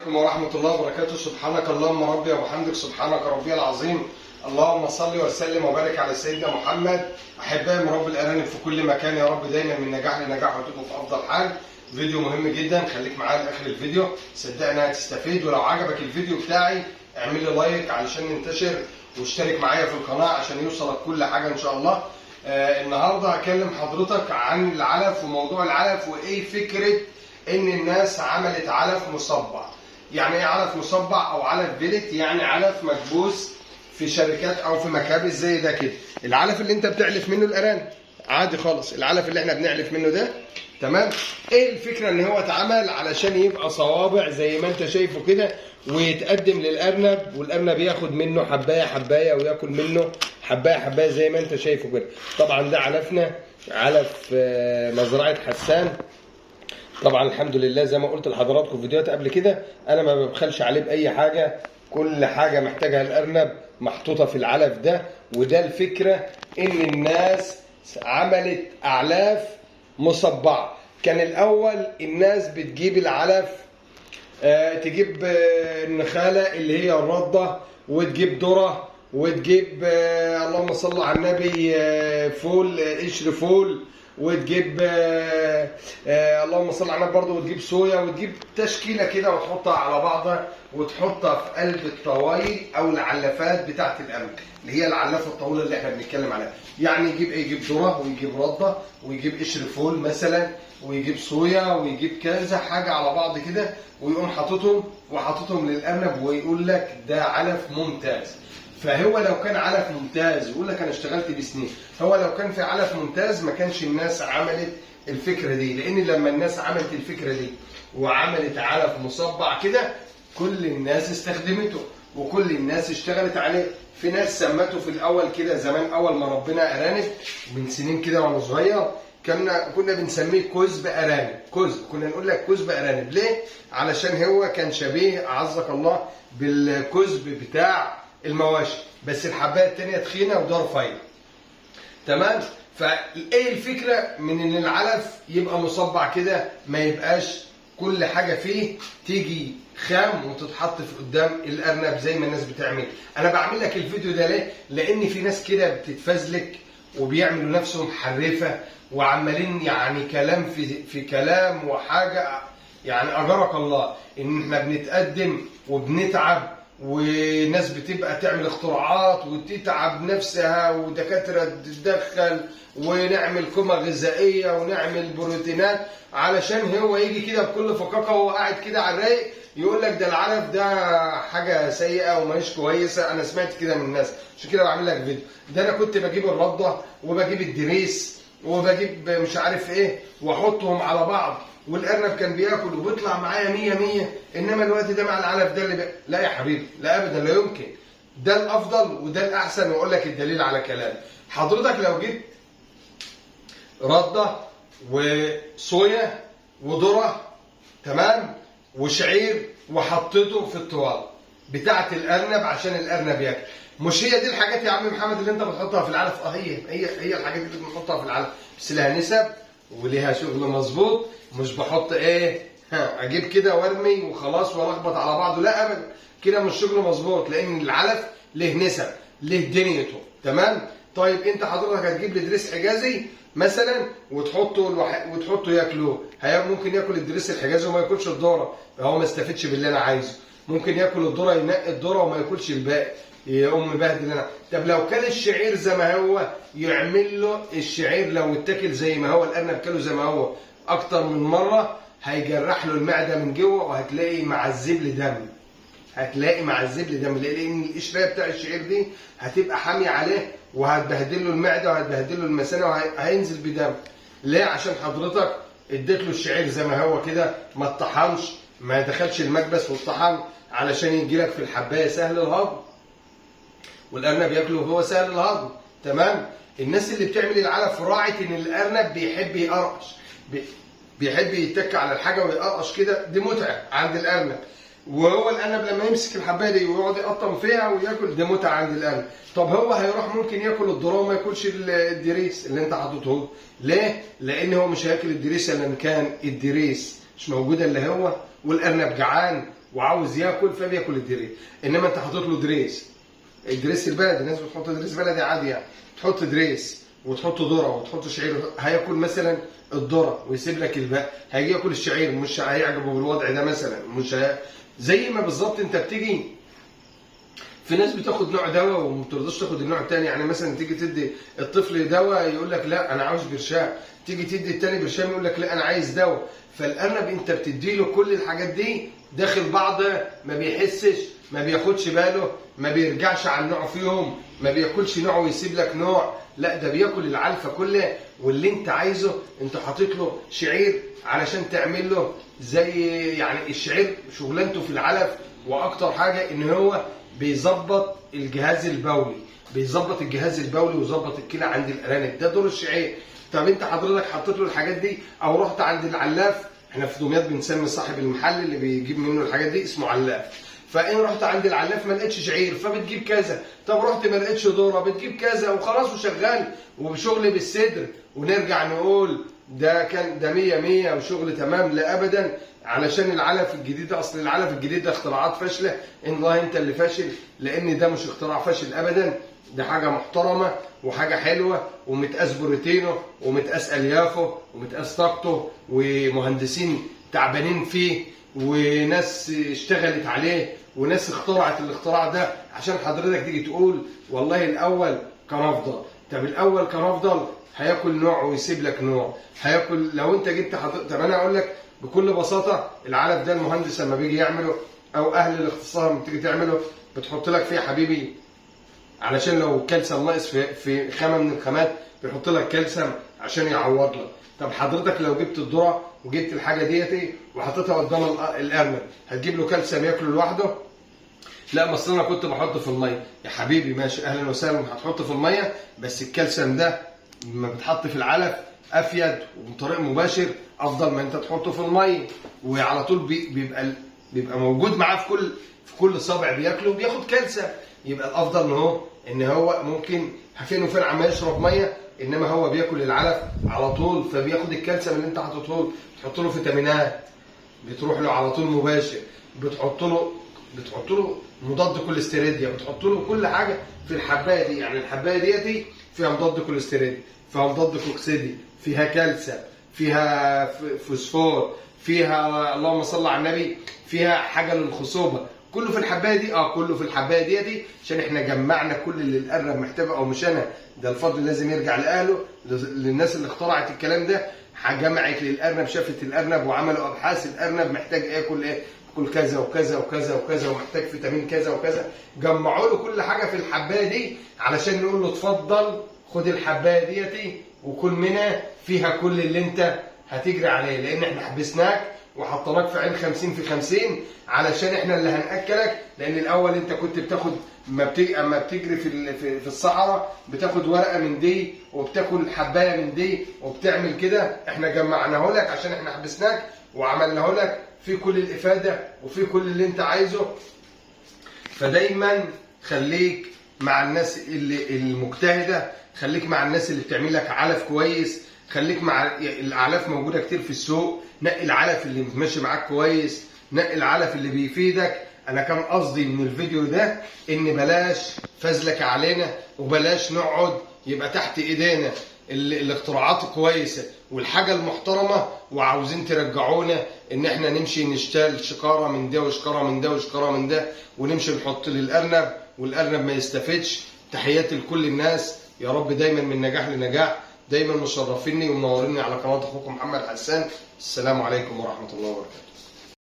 عليكم ورحمة الله وبركاته. سبحانك اللهم ربي وبحمدك، سبحانك ربي العظيم. اللهم صل وسلم وبارك على سيدنا محمد. أحبائي مربي الأرانب في كل مكان، يا رب دايما من نجاح لنجاح وتبقوا في أفضل حال. فيديو مهم جدا، خليك معايا لآخر الفيديو، صدقني هتستفيد. ولو عجبك الفيديو بتاعي اعمل لي لايك علشان ننتشر، واشترك معايا في القناة عشان يوصلك كل حاجة إن شاء الله. النهارده هكلم حضرتك عن العلف وموضوع العلف، وإيه فكرة إن الناس عملت علف مصبع. يعني ايه علف مصبع او علف بيلت؟ يعني علف مكبوس في شركات او في مكابس زي ده كده. العلف اللي انت بتعلف منه الارانب عادي خالص، العلف اللي احنا بنعلف منه ده تمام. ايه الفكره؟ ان هو اتعمل علشان يبقى صوابع زي ما انت شايفه كده، ويتقدم للارنب، والارنب ياخد منه حبايه حبايه وياكل منه حبايه حبايه زي ما انت شايفه كده. طبعا ده علفنا علف مزرعه حسان. طبعا الحمد لله زي ما قلت لحضراتكم في فيديوهات قبل كده، انا ما ببخلش عليه باي حاجه، كل حاجه محتاجها الارنب محطوطه في العلف ده. وده الفكره، ان الناس عملت اعلاف مصبعه. كان الاول الناس بتجيب العلف تجيب النخاله اللي هي الرده، وتجيب ذره، وتجيب اللهم صل على النبي فول، قشر فول، وتجيب اللهم صل على النبي برضه، وتجيب صويا، وتجيب تشكيله كده وتحطها على بعضها، وتحطها في قلب الطوايل او العلافات بتاعت الارنب، اللي هي العلافه الطويله اللي احنا بنتكلم عليها. يعني يجيب ايه؟ يجيب ذره، ويجيب رده، ويجيب قشر فول مثلا، ويجيب صويا، ويجيب كذا حاجه على بعض كده، ويقوم حاططهم للارنب، ويقول لك ده علف ممتاز. فهو لو كان علف ممتاز، يقول لك انا اشتغلت بسنين، هو لو كان في علف ممتاز ما كانش الناس عملت الفكره دي. لان لما الناس عملت الفكره دي وعملت علف مصبع كده، كل الناس استخدمته وكل الناس اشتغلت عليه. في ناس سمته في الاول كده زمان، اول ما ربنا ارانب من سنين كده وانا صغير، كنا بنسميه كزب ارانب. كنا نقول لك كزب ارانب ليه؟ علشان هو كان شبيه اعزك الله بالكزب بتاع المواشي، بس الحبايه الثانيه تخينه وده رفيع. تمام؟ فايه الفكره من ان العلف يبقى مصبع كده، ما يبقاش كل حاجه فيه تيجي خام وتتحط في قدام الارنب زي ما الناس بتعمل. انا بعمل لك الفيديو ده ليه؟ لان في ناس كده بتتفزلك وبيعملوا نفسهم حرفه، وعمالين يعني كلام في كلام وحاجه، يعني اجرك الله ان احنا بنتقدم وبنتعب، وناس بتبقى تعمل اختراعات وتتعب نفسها، ودكاترة تتدخل، ونعمل قيمة غذائية ونعمل بروتينات، علشان هو يجي كده بكل فقاقة وهو قاعد كده على الرايق يقول لك ده العلف ده حاجة سيئة وماهيش كويسة. أنا سمعت كده من الناس، عشان كده بعمل لك فيديو. ده أنا كنت بجيب الردة وبجيب الدريس وبجيب مش عارف إيه وأحطهم على بعض، والارنب كان بياكل وبيطلع معايا 100. انما الوقت ده مع العلف ده اللي لا يا حبيبي، لا ابدا، لا يمكن. ده الافضل وده الاحسن، واقول لك الدليل على كلامي. حضرتك لو جبت رده وصويا وذره تمام وشعير وحطيته في الطوال بتاعه الارنب عشان الارنب ياكل، مش هي دي الحاجات يا عم محمد اللي انت بتحطها في العلف؟ هي الحاجات اللي بنحطها في العلف، بس لها نسب وليها شغل مظبوط. مش بحط ايه اجيب كده وارمي وخلاص والخبط على بعضه، لا ابدا، كده مش شغل مظبوط، لان العلف له نسب، له دنيته. تمام؟ طيب انت حضرتك هتجيب لي دريس حجازي مثلا وتحطه ياكلوه، ممكن ياكل الدريس الحجازي وما ياكلش الذره، فهو ما استفدش باللي انا عايزه. ممكن ياكل الذره، ينقي الذره وما ياكلش الباقي، يقوم مبهدل انا. طب لو كان الشعير زي ما هو، يعمل له الشعير لو اتاكل زي ما هو، الارنب كله زي ما هو اكتر من مره، هيجرح له المعده من جوه، وهتلاقي معذب لي دم، لان القشريه بتاع الشعير دي هتبقى حاميه عليه، وهتبهدل له المعده وهتبهدل له المثانه وهينزل بدم. ليه؟ عشان حضرتك اديت له الشعير زي ما هو كده، ما اتطحنش، ما دخلش المكبس والطحن، علشان يجي لك في الحبايه سهل الهضم، والارنب ياكله وهو سهل الهضم. تمام؟ الناس اللي بتعمل العلف راعت ان الارنب بيحب يقرقش، بيحب يتك على الحاجه ويقرقش كده، دي متعه عند الارنب. وهو الارنب لما يمسك الحبايه دي ويقعد يقطم فيها وياكل، دي متعه عند الارنب. طب هو هيروح ممكن ياكل الذره وما ياكلش الدريس اللي انت حاططه له، ليه؟ لان هو مش هياكل الدريس الا ان كان الدريس مش موجوده الا هو، والارنب جعان وعاوز ياكل فبياكل الدريس. انما انت حاطط له دريس، الدريس البلدي، الناس بتحط دريس بلدي عادي يعني، تحط دريس وتحط ذره وتحط شعير، هياكل مثلا الذره ويسيب لك الباقي، هيجي ياكل الشعير مش هيعجبه بالوضع ده مثلا، مش زي ما بالظبط انت بتيجي في ناس بتاخد نوع دواء وما بترضاش تاخد النوع الثاني. يعني مثلا تيجي تدي الطفل دواء يقول لك لا انا عاوز برشام، تيجي تدي الثاني برشام يقول لك لا انا عايز دواء. فالارنب انت بتدي له كل الحاجات دي داخل بعض، ما بيحسش، ما بياخدش باله، ما بيرجعش عن نوع فيهم، ما بياكلش نوع ويسيب لك نوع، لا ده بياكل العلفه كلها. واللي انت عايزه انت حاطط له شعير علشان تعمل له زي يعني الشعير شغلانته في العلف واكتر حاجه ان هو بيظبط الجهاز البولي، بيظبط الجهاز البولي ويظبط الكلى عند الارانب، ده دور الشعير. طب انت حضرتك حطيت له الحاجات دي او رحت عند العلاف، احنا في دمياط بنسمي صاحب المحل اللي بيجيب منه الحاجات دي اسمه علاف، فان رحت عند العلاف ما لقيتش شعير فبتجيب كذا، طب رحت ما لقيتش ذره بتجيب كذا وخلاص وشغال وبشغل بالصدر، ونرجع نقول ده كان ده 100 وشغل تمام. لا ابدا، علشان العلف الجديد ده، اصل العلف الجديد ده اختراعات فاشله، ان الله انت اللي فاشل، لان ده مش اختراع فاشل ابدا، ده حاجه محترمه وحاجه حلوه ومتقاس بروتينه ومتقاس اليافه ومتقاس طاقته، ومهندسين تعبانين فيه وناس اشتغلت عليه وناس اخترعت الاختراع ده عشان حضرتك تيجي تقول والله الاول كان افضل. طب الاول كان افضل هياكل نوع ويسيب لك نوع، هياكل لو انت جبت طب انا اقول لك بكل بساطه العلف ده المهندس لما بيجي يعمله او اهل الاختصاص لما تيجي تعمله بتحط لك فيه حبيبي علشان لو كالسيوم ناقص في خامه من الخامات بيحط لك كالسيوم عشان يعوض لك. طب حضرتك لو جبت الذره وجبت الحاجه ديتي وحطيتها قدام الارنب هتجيب له كالسيوم ياكله لوحده؟ لا، ما اصل انا كنت بحطه في الميه. يا حبيبي ماشي اهلا وسهلا، هتحطه في الميه بس الكالسيوم ده لما بتحط في العلف افيد وبطريق مباشر افضل ما انت تحطه في الميه، وعلى طول بيبقى موجود معاه في كل صابع بياكله بياخد كالسيوم. يبقى الافضل ان هو ممكن فين وفين عمال يشرب ميه، انما هو بياكل العلف على طول فبياخد الكالسيوم اللي انت حاططه له. بتحط له فيتامينات بتروح له على طول مباشر، بتحط له مضاد كوليستيريديا، بتحط له كل حاجه في الحبايه دي. يعني الحبايه ديتي فيها مضاد كوليستيريديا، فيها مضاد كوكسيدي، فيها كالسيوم، فيها فوسفور، فيها اللهم صل على النبي، فيها حاجه للخصوبه، كله في الحبايه دي. كله في الحبايه دي عشان احنا جمعنا كل اللي الارنب محتاجه، او مش انا، ده الفضل لازم يرجع لاهله، للناس اللي اخترعت الكلام ده، جمعت للارنب، شافت الارنب وعملوا ابحاث الارنب محتاج ياكل ايه، ياكل كذا وكذا وكذا وكذا ومحتاج فيتامين كذا وكذا، جمعوا له كل حاجه في الحبايه دي علشان نقول له اتفضل خد الحبايه ديتي وكل منها فيها كل اللي انت هتجري عليه، لان احنا حبسناك وحطيناك في عين 50 في 50 علشان احنا اللي هناكلك. لان الاول انت كنت بتاخد اما بتجري في الصحراء بتاخد ورقه من دي وبتاكل حبايه من دي وبتعمل كده، احنا جمعناه لك عشان احنا حبسناك وعملناه لك في كل الافاده وفي كل اللي انت عايزه. فدايما خليك مع الناس المجتهده، خليك مع الناس اللي بتعمل لك علف كويس، خليك مع الاعلاف موجوده كتير في السوق، نقي العلف اللي ماشي معاك كويس، نقي العلف اللي بيفيدك. انا كان قصدي من الفيديو ده ان بلاش فزلك علينا وبلاش نقعد يبقى تحت ايدينا الاختراعات الكويسه والحاجه المحترمه وعاوزين ترجعونا ان احنا نمشي نشتغل شكاره من ده وشكاره من ده وشكاره من ده ونمشي نحط للارنب والارنب ما يستفدش. تحياتي لكل الناس، يا رب دايما من نجاح لنجاح، دايما مشرفيني ومنوريني على قناه اخوكم محمد حسان. السلام عليكم ورحمه الله وبركاته.